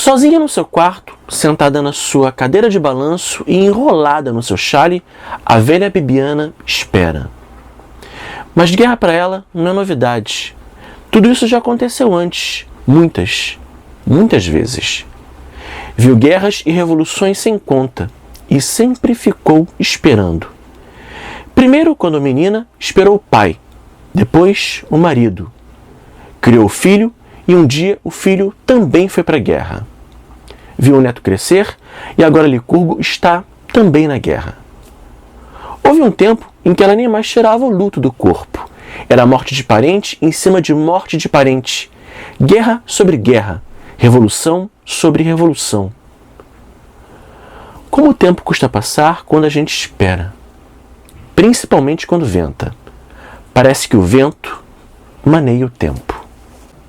Sozinha no seu quarto, sentada na sua cadeira de balanço e enrolada no seu chale, a velha Bibiana espera. Mas guerra para ela não é novidade. Tudo isso já aconteceu antes, muitas vezes. Viu guerras e revoluções sem conta e sempre ficou esperando. Primeiro, quando menina, esperou o pai, depois o marido. Criou o filho e um dia o filho também foi para a guerra. Viu o neto crescer e agora Licurgo está também na guerra. Houve um tempo em que ela nem mais tirava o luto do corpo. Era morte de parente em cima de morte de parente. Guerra sobre guerra. Revolução sobre revolução. Como o tempo custa a passar quando a gente espera. Principalmente quando venta. Parece que o vento maneia o tempo.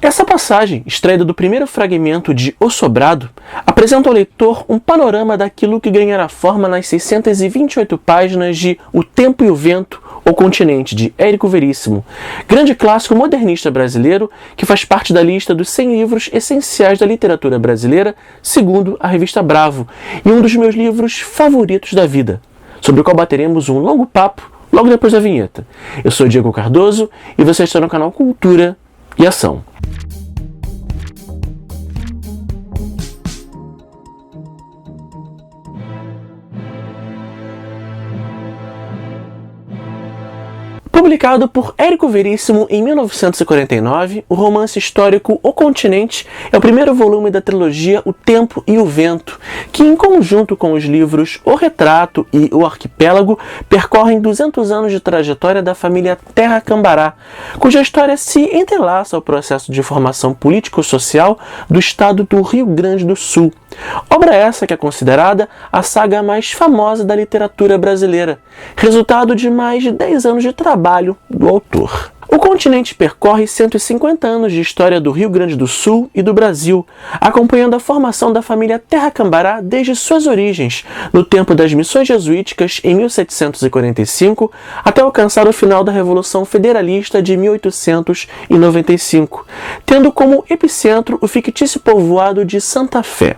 Essa passagem, extraída do primeiro fragmento de O Sobrado, apresenta ao leitor um panorama daquilo que ganhará forma nas 628 páginas de O Tempo e o Vento, O Continente, de Érico Veríssimo, grande clássico modernista brasileiro que faz parte da lista dos 100 livros essenciais da literatura brasileira, segundo a revista Bravo, e um dos meus livros favoritos da vida, sobre o qual bateremos um longo papo logo depois da vinheta. Eu sou Diego Cardoso e você está no canal Cultura e Ação. Publicado por Érico Veríssimo em 1949, o romance histórico O Continente é o primeiro volume da trilogia O Tempo e o Vento, que, em conjunto com os livros O Retrato e O Arquipélago, percorrem 200 anos de trajetória da família Terra Cambará, cuja história se entrelaça ao processo de formação político-social do estado do Rio Grande do Sul. Obra essa que é considerada a saga mais famosa da literatura brasileira, resultado de mais de 10 anos de trabalho do autor. O Continente percorre 150 anos de história do Rio Grande do Sul e do Brasil, acompanhando a formação da família Terra Cambará desde suas origens, no tempo das missões jesuíticas em 1745, até alcançar o final da Revolução Federalista de 1895, tendo como epicentro o fictício povoado de Santa Fé.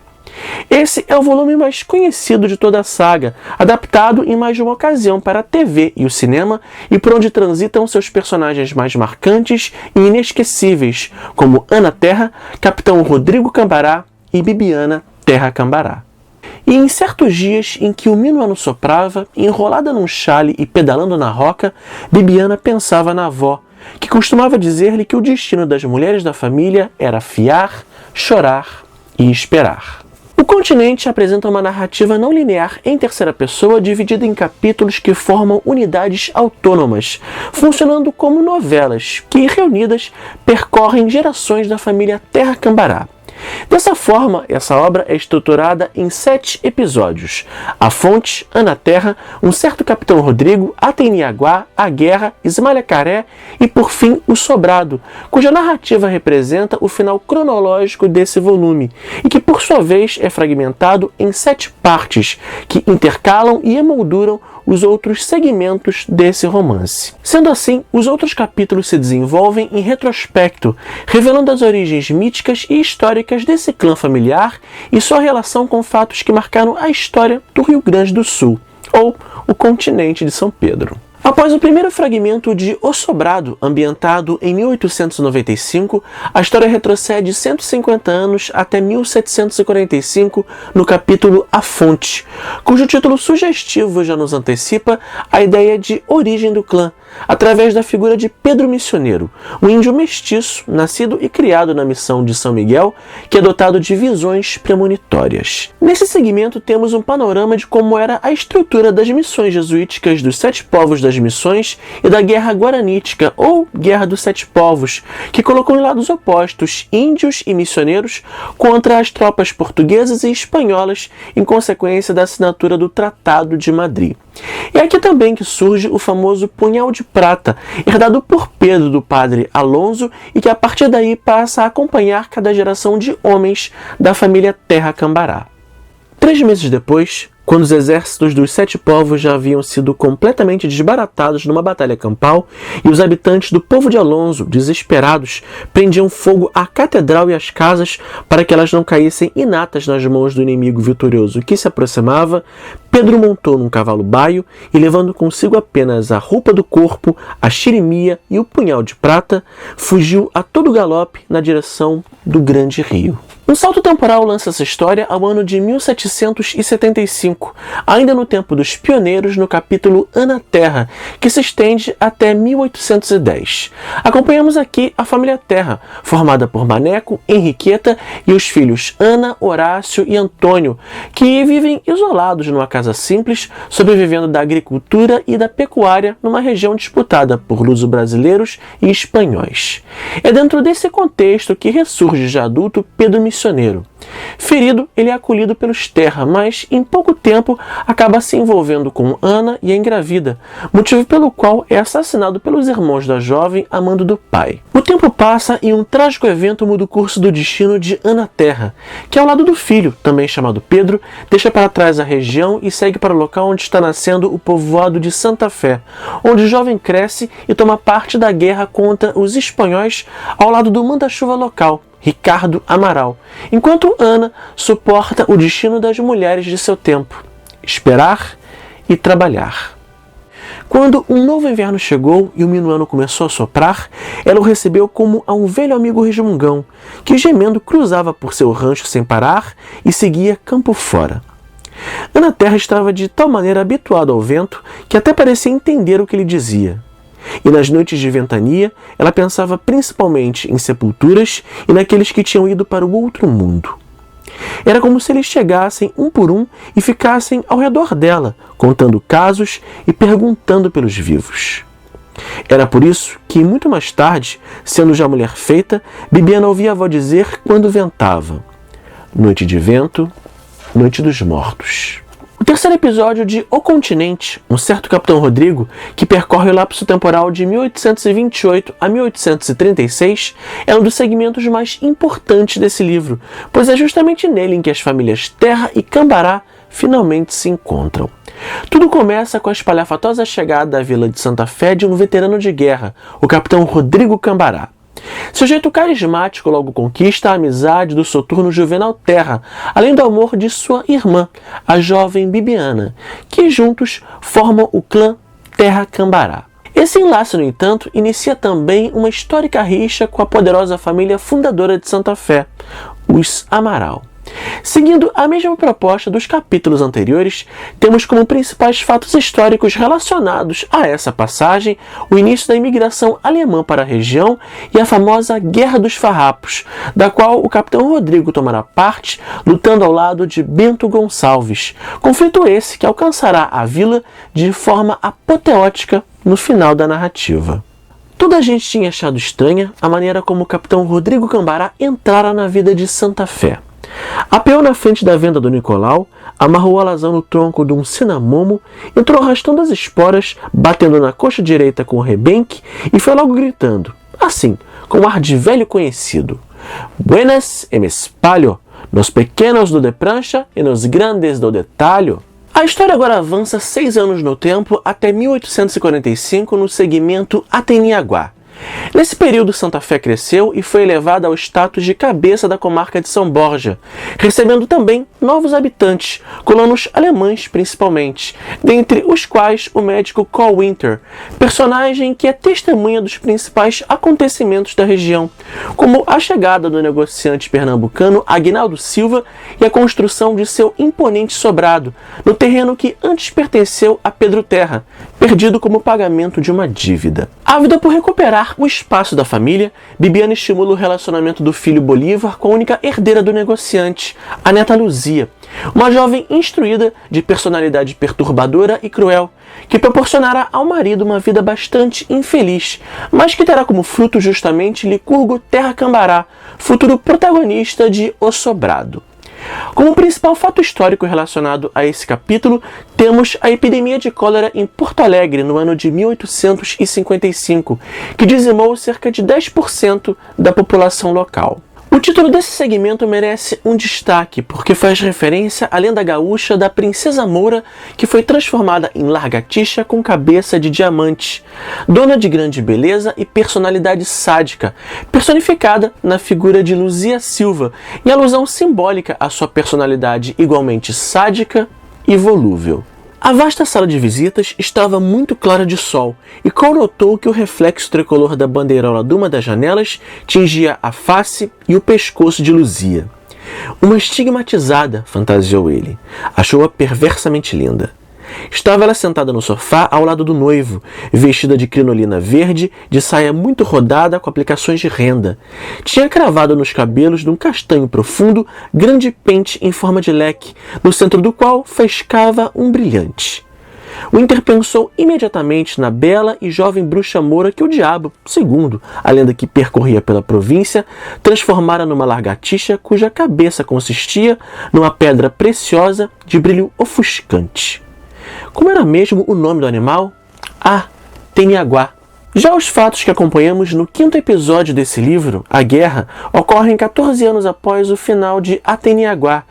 Esse é o volume mais conhecido de toda a saga, adaptado em mais de uma ocasião para a TV e o cinema, e por onde transitam seus personagens mais marcantes e inesquecíveis, como Ana Terra, Capitão Rodrigo Cambará e Bibiana Terra Cambará. E em certos dias em que o minuano soprava, enrolada num chale e pedalando na roca, Bibiana pensava na avó, que costumava dizer-lhe que o destino das mulheres da família era fiar, chorar e esperar. O Continente apresenta uma narrativa não linear em terceira pessoa, dividida em capítulos que formam unidades autônomas, funcionando como novelas, que, reunidas, percorrem gerações da família Terra Cambará. Dessa forma, essa obra é estruturada em 7 episódios: A Fonte, Ana Terra, Um Certo Capitão Rodrigo, Ateniaguá, A Guerra, Ismalhacaré e, por fim, O Sobrado, cuja narrativa representa o final cronológico desse volume e que, por sua vez, é fragmentado em 7 partes que intercalam e emolduram os outros segmentos desse romance. Sendo assim, os outros capítulos se desenvolvem em retrospecto, revelando as origens míticas e históricas desse clã familiar e sua relação com fatos que marcaram a história do Rio Grande do Sul, ou o Continente de São Pedro. Após o primeiro fragmento de O Sobrado, ambientado em 1895, a história retrocede 150 anos até 1745 no capítulo A Fonte, cujo título sugestivo já nos antecipa a ideia de origem do clã, através da figura de Pedro Missioneiro, um índio mestiço, nascido e criado na missão de São Miguel, que é dotado de visões premonitórias. Nesse segmento temos um panorama de como era a estrutura das missões jesuíticas dos 7 povos das missões e da Guerra Guaranítica, ou Guerra dos 7 Povos, que colocou em lados opostos índios e missioneiros contra as tropas portuguesas e espanholas em consequência da assinatura do Tratado de Madrid. É aqui também que surge o famoso punhal de prata, herdado por Pedro do padre Alonso e que a partir daí passa a acompanhar cada geração de homens da família Terra Cambará. 3 meses depois, quando os exércitos dos 7 povos já haviam sido completamente desbaratados numa batalha campal e os habitantes do povo de Alonso, desesperados, prendiam fogo à catedral e às casas para que elas não caíssem inatas nas mãos do inimigo vitorioso que se aproximava, Pedro montou num cavalo baio e, levando consigo apenas a roupa do corpo, a xirimia e o punhal de prata, fugiu a todo galope na direção do grande rio. Um salto temporal lança essa história ao ano de 1775, ainda no tempo dos pioneiros, no capítulo Ana Terra, que se estende até 1810. Acompanhamos aqui a família Terra, formada por Maneco, Henriqueta e os filhos Ana, Horácio e Antônio, que vivem isolados numa casa simples, sobrevivendo da agricultura e da pecuária numa região disputada por luso-brasileiros e espanhóis. É dentro desse contexto que ressurge já adulto Pedro Missioneiro. Ferido, ele é acolhido pelos Terra, mas em pouco tempo acaba se envolvendo com Ana e a engravida, motivo pelo qual é assassinado pelos irmãos da jovem a mando do pai. O tempo passa e um trágico evento muda o curso do destino de Ana Terra, que ao lado do filho, também chamado Pedro, deixa para trás a região e segue para o local onde está nascendo o povoado de Santa Fé, onde o jovem cresce e toma parte da guerra contra os espanhóis ao lado do manda-chuva local, Ricardo Amaral, enquanto Ana suporta o destino das mulheres de seu tempo: esperar e trabalhar. Quando um novo inverno chegou e o minuano começou a soprar, ela o recebeu como a um velho amigo resmungão, que gemendo cruzava por seu rancho sem parar e seguia campo fora. Ana Terra estava de tal maneira habituada ao vento que até parecia entender o que ele dizia. E nas noites de ventania, ela pensava principalmente em sepulturas e naqueles que tinham ido para o outro mundo. Era como se eles chegassem um por um e ficassem ao redor dela, contando casos e perguntando pelos vivos. Era por isso que, muito mais tarde, sendo já mulher feita, Bibiana ouvia a avó dizer quando ventava: noite de vento, noite dos mortos. O terceiro episódio de O Continente, um certo Capitão Rodrigo, que percorre o lapso temporal de 1828 a 1836, é um dos segmentos mais importantes desse livro, pois é justamente nele em que as famílias Terra e Cambará finalmente se encontram. Tudo começa com a espalhafatosa chegada à vila de Santa Fé de um veterano de guerra, o Capitão Rodrigo Cambará. Seu jeito carismático logo conquista a amizade do soturno Juvenal Terra, além do amor de sua irmã, a jovem Bibiana, que juntos formam o clã Terra Cambará. Esse enlace, no entanto, inicia também uma histórica rixa com a poderosa família fundadora de Santa Fé, os Amaral. Seguindo a mesma proposta dos capítulos anteriores, temos como principais fatos históricos relacionados a essa passagem o início da imigração alemã para a região e a famosa Guerra dos Farrapos, da qual o capitão Rodrigo tomará parte, lutando ao lado de Bento Gonçalves, conflito esse que alcançará a vila de forma apoteótica no final da narrativa. Toda a gente tinha achado estranha a maneira como o capitão Rodrigo Cambará entrara na vida de Santa Fé. Apeou na frente da venda do Nicolau, amarrou a alazão no tronco de um cinamomo, entrou arrastando as esporas, batendo na coxa direita com o rebenque e foi logo gritando, assim, com ar de velho conhecido: Buenas e me espalho, nos pequenos do de prancha e nos grandes do de talho. A história agora avança 6 anos no tempo até 1845 no segmento Ateniaguá. Nesse período, Santa Fé cresceu e foi elevada ao status de cabeça da comarca de São Borja, recebendo também novos habitantes, colonos alemães principalmente, dentre os quais o médico Carl Winter, personagem que é testemunha dos principais acontecimentos da região, como a chegada do negociante pernambucano Aguinaldo Silva e a construção de seu imponente sobrado, no terreno que antes pertenceu a Pedro Terra, perdido como pagamento de uma dívida. Ávida por recuperar o espaço da família, Bibiana estimula o relacionamento do filho Bolívar com a única herdeira do negociante, a neta Luzia, uma jovem instruída de personalidade perturbadora e cruel, que proporcionará ao marido uma vida bastante infeliz, mas que terá como fruto justamente Licurgo Terra Cambará, futuro protagonista de O Sobrado. Como principal fato histórico relacionado a esse capítulo, temos a epidemia de cólera em Porto Alegre no ano de 1855, que dizimou cerca de 10% da população local. O título desse segmento merece um destaque porque faz referência à lenda gaúcha da Princesa Moura, que foi transformada em lagartixa com cabeça de diamante, dona de grande beleza e personalidade sádica, personificada na figura de Luzia Silva, em alusão simbólica à sua personalidade igualmente sádica e volúvel. A vasta sala de visitas estava muito clara de sol, e Cole notou que o reflexo tricolor da bandeirola de uma das janelas tingia a face e o pescoço de Luzia. Uma estigmatizada, fantasiou ele. Achou-a perversamente linda. Estava ela sentada no sofá ao lado do noivo, vestida de crinolina verde, de saia muito rodada com aplicações de renda. Tinha cravado nos cabelos de um castanho profundo, grande pente em forma de leque, no centro do qual faiscava um brilhante. Winter pensou imediatamente na bela e jovem bruxa moura que o diabo, segundo a lenda que percorria pela província, transformara numa lagartixa cuja cabeça consistia numa pedra preciosa de brilho ofuscante. Como era mesmo o nome do animal? Teniaguá. Já os fatos que acompanhamos no 5º episódio desse livro, A Guerra, ocorrem 14 anos após o final de Ateniaguá,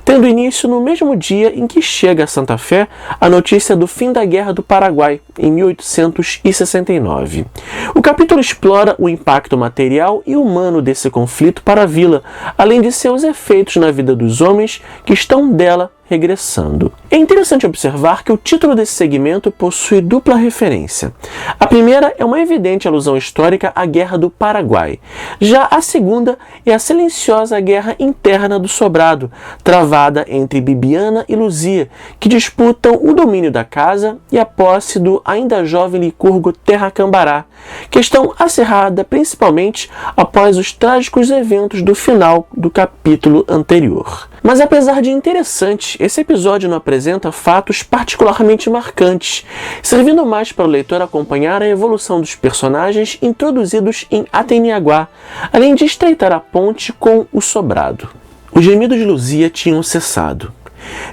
tendo início no mesmo dia em que chega a Santa Fé a notícia do fim da Guerra do Paraguai, em 1869. O capítulo explora o impacto material e humano desse conflito para a vila, além de seus efeitos na vida dos homens que estão dela regressando. É interessante observar que o título desse segmento possui dupla referência. A primeira é uma evidente alusão histórica à Guerra do Paraguai. Já a segunda é a silenciosa guerra interna do Sobrado, travada entre Bibiana e Luzia, que disputam o domínio da casa e a posse do ainda jovem licurgo Terra Cambará, questão acirrada principalmente após os trágicos eventos do final do capítulo anterior. Mas apesar de interessante, esse episódio não apresenta fatos particularmente marcantes, servindo mais para o leitor acompanhar a evolução dos personagens introduzidos em Ateniaguá, além de estreitar a ponte com o Sobrado. Os gemidos de Luzia tinham cessado.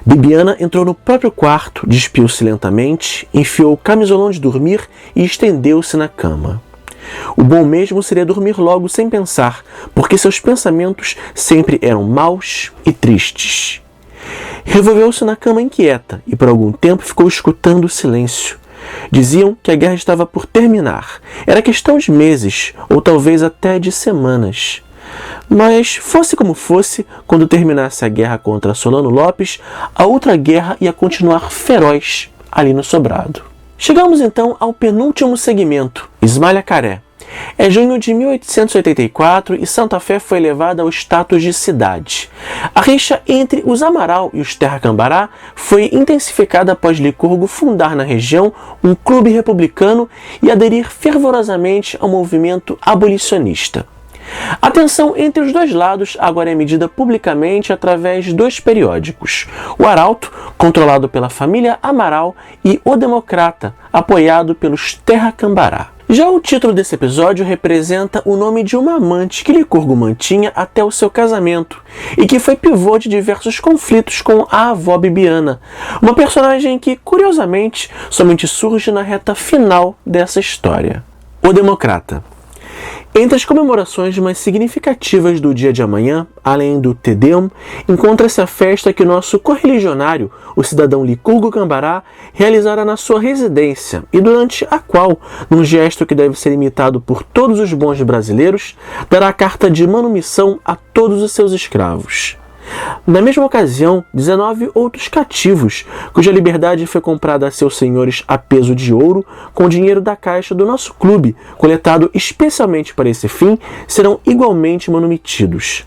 Bibiana entrou no próprio quarto, despiu-se lentamente, enfiou o camisolão de dormir e estendeu-se na cama. O bom mesmo seria dormir logo sem pensar, porque seus pensamentos sempre eram maus e tristes. Revolveu-se na cama inquieta e por algum tempo ficou escutando o silêncio. Diziam que a guerra estava por terminar. Era questão de meses, ou talvez até de semanas. Mas, fosse como fosse, quando terminasse a guerra contra Solano Lopes, a outra guerra ia continuar feroz ali no Sobrado. Chegamos então ao penúltimo segmento, Ismalhacaré. É junho de 1884 e Santa Fé foi elevada ao status de cidade. A rixa entre os Amaral e os Terra Cambará foi intensificada após Licurgo fundar na região um clube republicano e aderir fervorosamente ao movimento abolicionista. A tensão entre os dois lados agora é medida publicamente através de dois periódicos: o Arauto, controlado pela família Amaral, e o Democrata, apoiado pelos Terra Cambará. Já o título desse episódio representa o nome de uma amante que Licurgo mantinha até o seu casamento e que foi pivô de diversos conflitos com a avó Bibiana, uma personagem que, curiosamente, somente surge na reta final dessa história. O Democrata. Entre as comemorações mais significativas do dia de amanhã, além do Te Deum, encontra-se a festa que o nosso correligionário, o cidadão Licurgo Cambará, realizará na sua residência e durante a qual, num gesto que deve ser imitado por todos os bons brasileiros, dará carta de manumissão a todos os seus escravos. Na mesma ocasião, 19 outros cativos, cuja liberdade foi comprada a seus senhores a peso de ouro, com dinheiro da caixa do nosso clube, coletado especialmente para esse fim, serão igualmente manumitidos.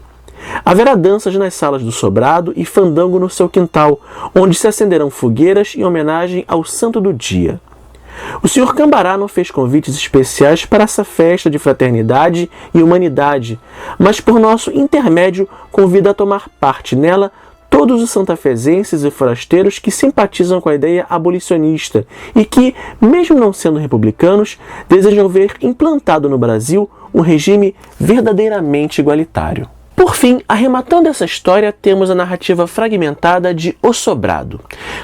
Haverá danças nas salas do Sobrado e fandango no seu quintal, onde se acenderão fogueiras em homenagem ao santo do dia. O Sr. Cambará não fez convites especiais para essa festa de fraternidade e humanidade, mas por nosso intermédio convida a tomar parte nela todos os santafezenses e forasteiros que simpatizam com a ideia abolicionista e que, mesmo não sendo republicanos, desejam ver implantado no Brasil um regime verdadeiramente igualitário. Por fim, arrematando essa história, temos a narrativa fragmentada de O Sobrado.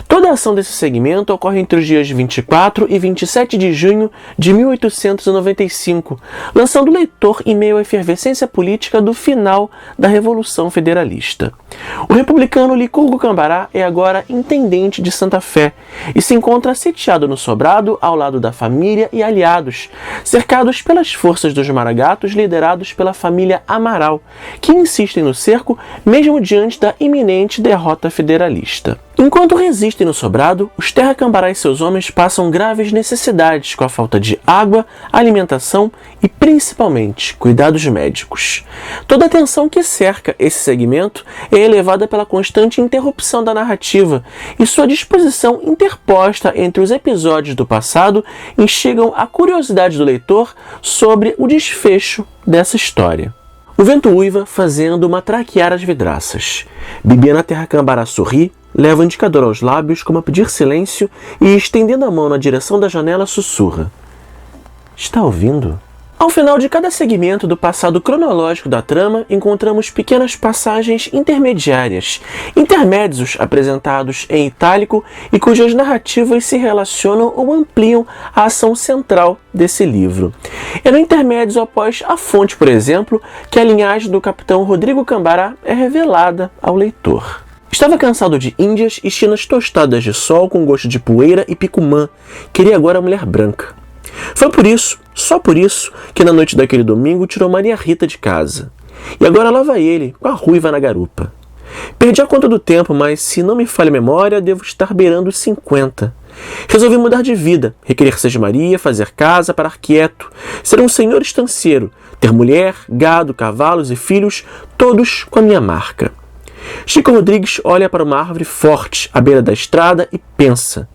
Toda a ação desse segmento ocorre entre os dias 24 e 27 de junho de 1895, lançando o leitor em meio à efervescência política do final da Revolução Federalista. O republicano Licurgo Cambará é agora intendente de Santa Fé e se encontra sitiado no Sobrado ao lado da família e aliados, cercados pelas forças dos Maragatos liderados pela família Amaral, que insistem no cerco mesmo diante da iminente derrota federalista. Enquanto resistem no Sobrado, os Terra Cambará e seus homens passam graves necessidades com a falta de água, alimentação e, principalmente, cuidados médicos. Toda a tensão que cerca esse segmento é elevada pela constante interrupção da narrativa e sua disposição interposta entre os episódios do passado instigam a curiosidade do leitor sobre o desfecho dessa história. O vento uiva fazendo matraquear as vidraças. Bibiana Terra Cambará sorri, leva o indicador aos lábios como a pedir silêncio e, estendendo a mão na direção da janela, sussurra. Está ouvindo? Ao final de cada segmento do passado cronológico da trama, encontramos pequenas passagens intermediárias, intermédios apresentados em itálico e cujas narrativas se relacionam ou ampliam a ação central desse livro. É no intermédio após a fonte, por exemplo, que a linhagem do capitão Rodrigo Cambará é revelada ao leitor. Estava cansado de índias e chinas tostadas de sol com gosto de poeira e picumã. Queria agora a mulher branca. Foi por isso, só por isso, que na noite daquele domingo tirou Maria Rita de casa. E agora lá vai ele, com a ruiva na garupa. Perdi a conta do tempo, mas se não me falha a memória, devo estar beirando os 50. Resolvi mudar de vida, requerer Maria, fazer casa, parar quieto, ser um senhor estancieiro, ter mulher, gado, cavalos e filhos, todos com a minha marca. Chico Rodrigues olha para uma árvore forte à beira da estrada e pensa: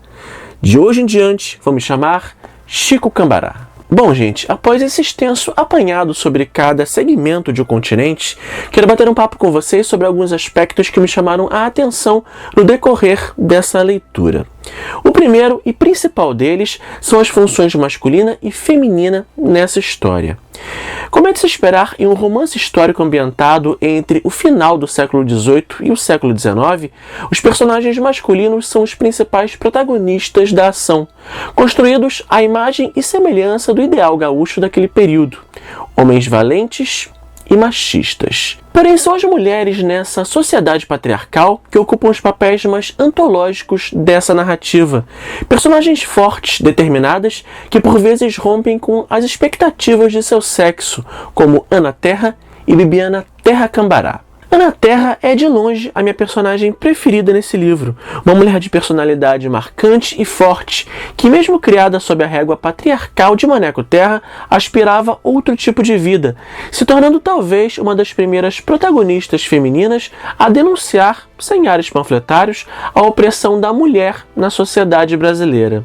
de hoje em diante vou me chamar Chico Cambará. Bom, gente, após esse extenso apanhado sobre cada segmento de um continente, quero bater um papo com vocês sobre alguns aspectos que me chamaram a atenção no decorrer dessa leitura. O primeiro e principal deles são as funções masculina e feminina nessa história. Como é de se esperar em um romance histórico ambientado entre o final do século XVIII e o século XIX, os personagens masculinos são os principais protagonistas da ação, construídos à imagem e semelhança do ideal gaúcho daquele período, homens valentes e machistas. Porém, são as mulheres nessa sociedade patriarcal que ocupam os papéis mais antológicos dessa narrativa. Personagens fortes, determinadas, que por vezes rompem com as expectativas de seu sexo, como Ana Terra e Bibiana Terra Cambará. Ana Terra é de longe a minha personagem preferida nesse livro, uma mulher de personalidade marcante e forte, que mesmo criada sob a régua patriarcal de Maneco Terra, aspirava outro tipo de vida, se tornando talvez uma das primeiras protagonistas femininas a denunciar, sem ares panfletários, a opressão da mulher na sociedade brasileira.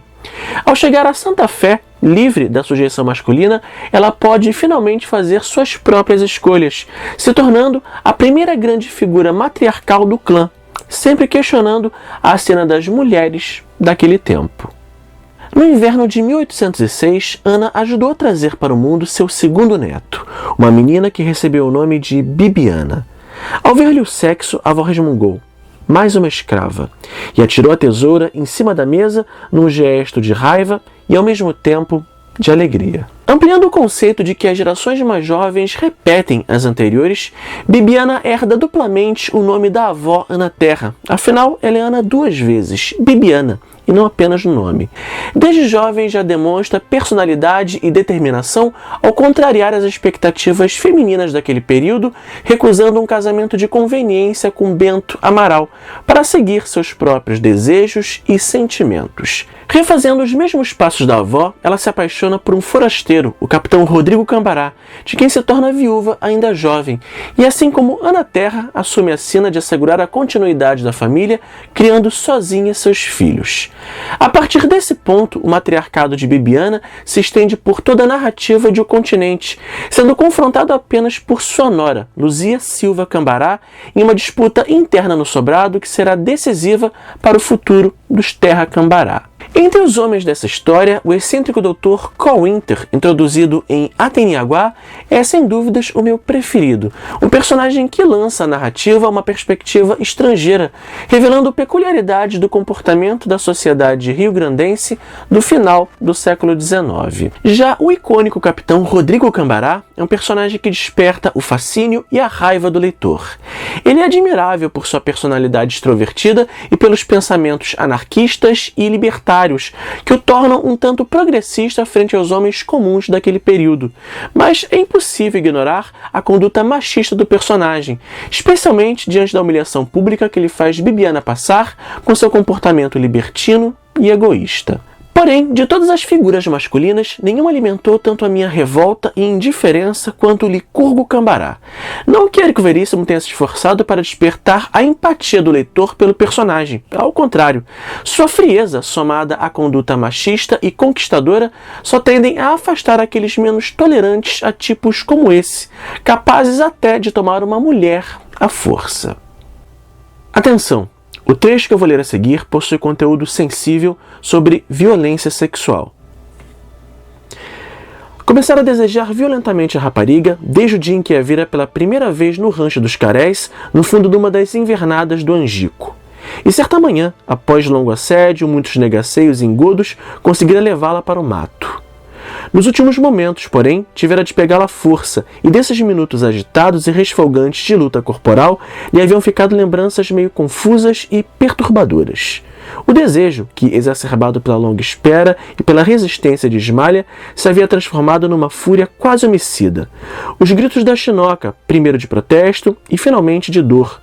Ao chegar a Santa Fé, livre da sujeição masculina, ela pode finalmente fazer suas próprias escolhas, se tornando a primeira grande figura matriarcal do clã, sempre questionando a cena das mulheres daquele tempo. No inverno de 1806, Ana ajudou a trazer para o mundo seu segundo neto, uma menina que recebeu o nome de Bibiana. Ao ver-lhe o sexo, a avó resmungou: mais uma escrava, e atirou a tesoura em cima da mesa num gesto de raiva e ao mesmo tempo de alegria. Ampliando o conceito de que as gerações mais jovens repetem as anteriores, Bibiana herda duplamente o nome da avó Ana Terra. Afinal, ela é Ana duas vezes, Bibiana, e não apenas no nome. Desde jovem já demonstra personalidade e determinação ao contrariar as expectativas femininas daquele período, recusando um casamento de conveniência com Bento Amaral, para seguir seus próprios desejos e sentimentos. Refazendo os mesmos passos da avó, ela se apaixona por um forasteiro, o capitão Rodrigo Cambará, de quem se torna viúva ainda jovem, e assim como Ana Terra assume a sina de assegurar a continuidade da família, criando sozinha seus filhos. A partir desse ponto, o matriarcado de Bibiana se estende por toda a narrativa de O Continente, sendo confrontado apenas por sua nora, Luzia Silva Cambará, em uma disputa interna no Sobrado que será decisiva para o futuro dos Terra Cambará. Entre os homens dessa história, o excêntrico Dr. Cowinter, introduzido em Ateniaguá, é sem dúvidas o meu preferido. Um personagem que lança a narrativa uma perspectiva estrangeira, revelando peculiaridades do comportamento da sociedade rio-grandense do final do século XIX. Já o icônico capitão Rodrigo Cambará é um personagem que desperta o fascínio e a raiva do leitor. Ele é admirável por sua personalidade extrovertida e pelos pensamentos anarquistas e libertários que o tornam um tanto progressista frente aos homens comuns daquele período. Mas é impossível ignorar a conduta machista do personagem, especialmente diante da humilhação pública que ele faz Bibiana passar com seu comportamento libertino e egoísta. Porém, de todas as figuras masculinas, nenhuma alimentou tanto a minha revolta e indiferença quanto o Licurgo Cambará. Não que Érico Veríssimo tenha se esforçado para despertar a empatia do leitor pelo personagem. Ao contrário, sua frieza, somada à conduta machista e conquistadora, só tendem a afastar aqueles menos tolerantes a tipos como esse, capazes até de tomar uma mulher à força. Atenção! O trecho que eu vou ler a seguir possui conteúdo sensível sobre violência sexual. Começaram a desejar violentamente a rapariga desde o dia em que a vira pela primeira vez no rancho dos Carés, no fundo de uma das invernadas do Angico. E certa manhã, após longo assédio, muitos negaceios e engodos, conseguira levá-la para o mato. Nos últimos momentos, porém, tivera de pegá-la à força, e desses minutos agitados e resfolgantes de luta corporal, lhe haviam ficado lembranças meio confusas e perturbadoras. O desejo, que, exacerbado pela longa espera e pela resistência de Ismália, se havia transformado numa fúria quase homicida. Os gritos da chinoca, primeiro de protesto e finalmente de dor.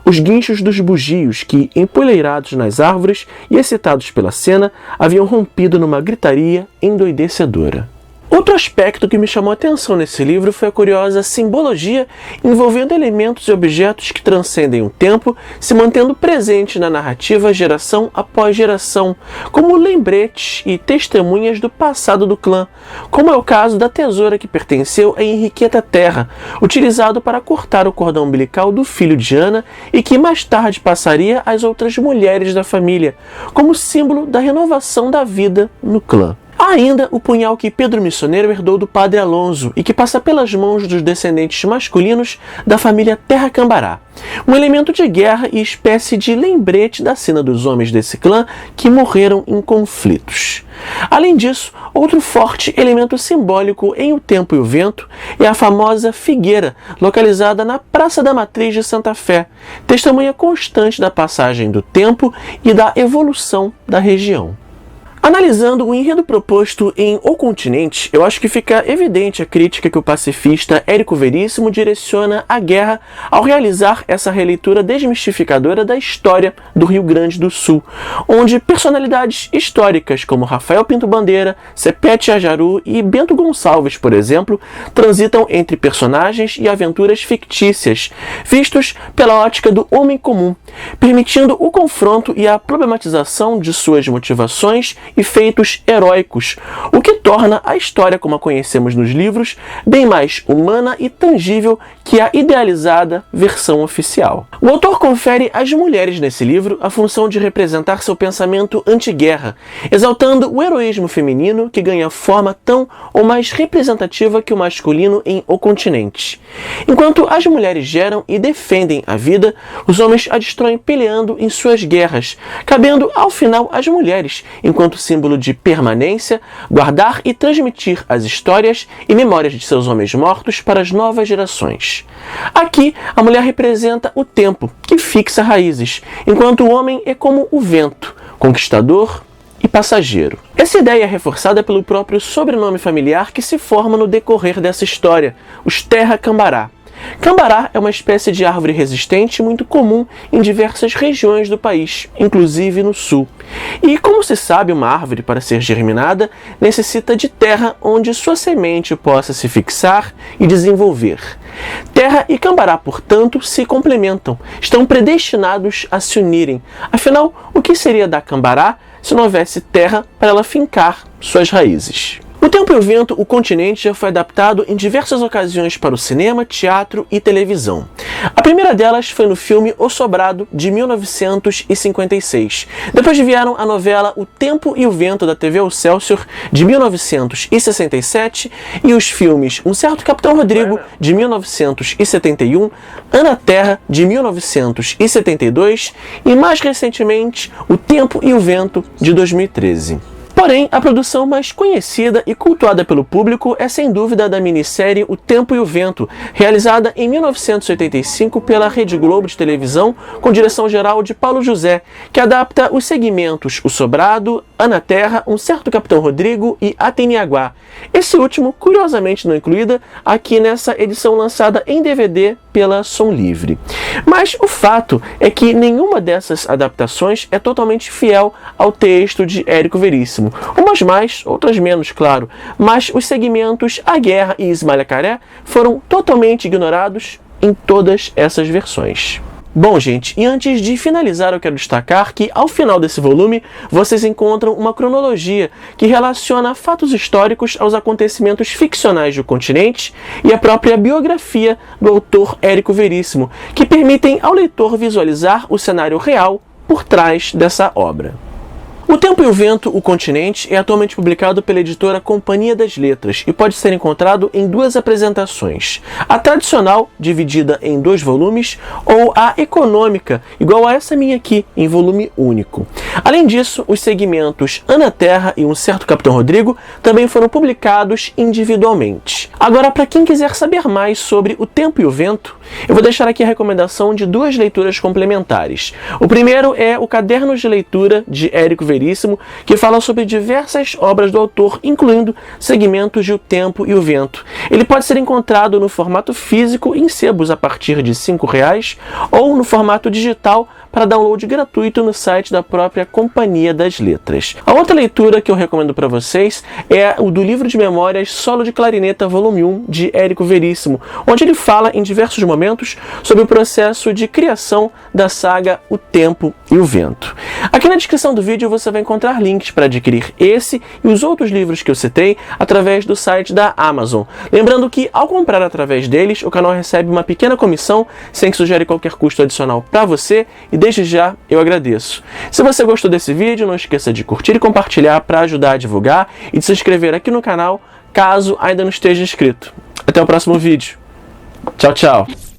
Os guinchos dos bugios que, empoleirados nas árvores e excitados pela cena, haviam rompido numa gritaria endoidecedora. Outro aspecto que me chamou a atenção nesse livro foi a curiosa simbologia envolvendo elementos e objetos que transcendem o tempo, se mantendo presentes na narrativa geração após geração, como lembretes e testemunhas do passado do clã, como é o caso da tesoura que pertenceu a Henriqueta Terra, utilizado para cortar o cordão umbilical do filho de Ana e que mais tarde passaria às outras mulheres da família, como símbolo da renovação da vida no clã. Há ainda o punhal que Pedro Missioneiro herdou do padre Alonso e que passa pelas mãos dos descendentes masculinos da família Terra Cambará. Um elemento de guerra e espécie de lembrete da cena dos homens desse clã que morreram em conflitos. Além disso, outro forte elemento simbólico em O Tempo e o Vento é a famosa figueira, localizada na Praça da Matriz de Santa Fé, testemunha constante da passagem do tempo e da evolução da região. Analisando o enredo proposto em O Continente, eu acho que fica evidente a crítica que o pacifista Érico Veríssimo direciona à guerra ao realizar essa releitura desmistificadora da história do Rio Grande do Sul, onde personalidades históricas como Rafael Pinto Bandeira, Sepete Ajaru e Bento Gonçalves, por exemplo, transitam entre personagens e aventuras fictícias, vistos pela ótica do homem comum, permitindo o confronto e a problematização de suas motivações e feitos heróicos, o que torna a história como a conhecemos nos livros bem mais humana e tangível que a idealizada versão oficial. O autor confere às mulheres nesse livro a função de representar seu pensamento anti-guerra, exaltando o heroísmo feminino que ganha forma tão ou mais representativa que o masculino em O Continente. Enquanto as mulheres geram e defendem a vida, os homens a destroem peleando em suas guerras, cabendo ao final às mulheres, enquanto símbolo de permanência, guardar e transmitir as histórias e memórias de seus homens mortos para as novas gerações. Aqui, a mulher representa o tempo, que fixa raízes, enquanto o homem é como o vento, conquistador e passageiro. Essa ideia é reforçada pelo próprio sobrenome familiar que se forma no decorrer dessa história, os Terra Cambará. Cambará é uma espécie de árvore resistente muito comum em diversas regiões do país, inclusive no sul. E como se sabe, uma árvore, para ser germinada, necessita de terra onde sua semente possa se fixar e desenvolver. Terra e Cambará, portanto, se complementam, estão predestinados a se unirem. Afinal, o que seria da Cambará se não houvesse terra para ela fincar suas raízes? O Tempo e o Vento, o Continente, já foi adaptado em diversas ocasiões para o cinema, teatro e televisão. A primeira delas foi no filme O Sobrado, de 1956. Depois vieram a novela O Tempo e o Vento, da TV Excelsior, de 1967, e os filmes Um Certo Capitão Rodrigo, de 1971, Ana Terra, de 1972, e mais recentemente O Tempo e o Vento, de 2013. Porém, a produção mais conhecida e cultuada pelo público é sem dúvida a da minissérie O Tempo e o Vento, realizada em 1985 pela Rede Globo de televisão, com direção geral de Paulo José, que adapta os segmentos O Sobrado, Ana Terra, Um Certo Capitão Rodrigo e Ateniaguá. Esse último, curiosamente não incluída, aqui nessa edição lançada em DVD pela Som Livre. Mas o fato é que nenhuma dessas adaptações é totalmente fiel ao texto de Érico Veríssimo. Umas mais, outras menos, claro, mas os segmentos A Guerra e Ismalhacaré foram totalmente ignorados em todas essas versões. Bom, gente, e antes de finalizar eu quero destacar que ao final desse volume vocês encontram uma cronologia que relaciona fatos históricos aos acontecimentos ficcionais do continente e a própria biografia do autor Érico Veríssimo, que permitem ao leitor visualizar o cenário real por trás dessa obra. O Tempo e o Vento, o Continente, é atualmente publicado pela editora Companhia das Letras e pode ser encontrado em duas apresentações. A tradicional, dividida em 2 volumes, ou a econômica, igual a essa minha aqui, em volume único. Além disso, os segmentos Ana Terra e Um Certo Capitão Rodrigo também foram publicados individualmente. Agora, para quem quiser saber mais sobre O Tempo e o Vento, eu vou deixar aqui a recomendação de 2 leituras complementares. O primeiro é o Cadernos de Leitura de Érico Veríssimo, que fala sobre diversas obras do autor, incluindo segmentos de O Tempo e o Vento. Ele pode ser encontrado no formato físico em sebos a partir de R$ 5,00 ou no formato digital para download gratuito no site da própria Companhia das Letras. A outra leitura que eu recomendo para vocês é o do livro de memórias Solo de Clarineta, volume 1, de Érico Veríssimo, onde ele fala em diversos momentos sobre o processo de criação da saga O Tempo e o Vento. Aqui na descrição do vídeo você vai encontrar links para adquirir esse e os outros livros que eu citei através do site da Amazon. Lembrando que ao comprar através deles, o canal recebe uma pequena comissão sem que sugere qualquer custo adicional para você, e desde já eu agradeço. Se você gostou desse vídeo, não esqueça de curtir e compartilhar para ajudar a divulgar e de se inscrever aqui no canal caso ainda não esteja inscrito. Até o próximo vídeo. Tchau, tchau!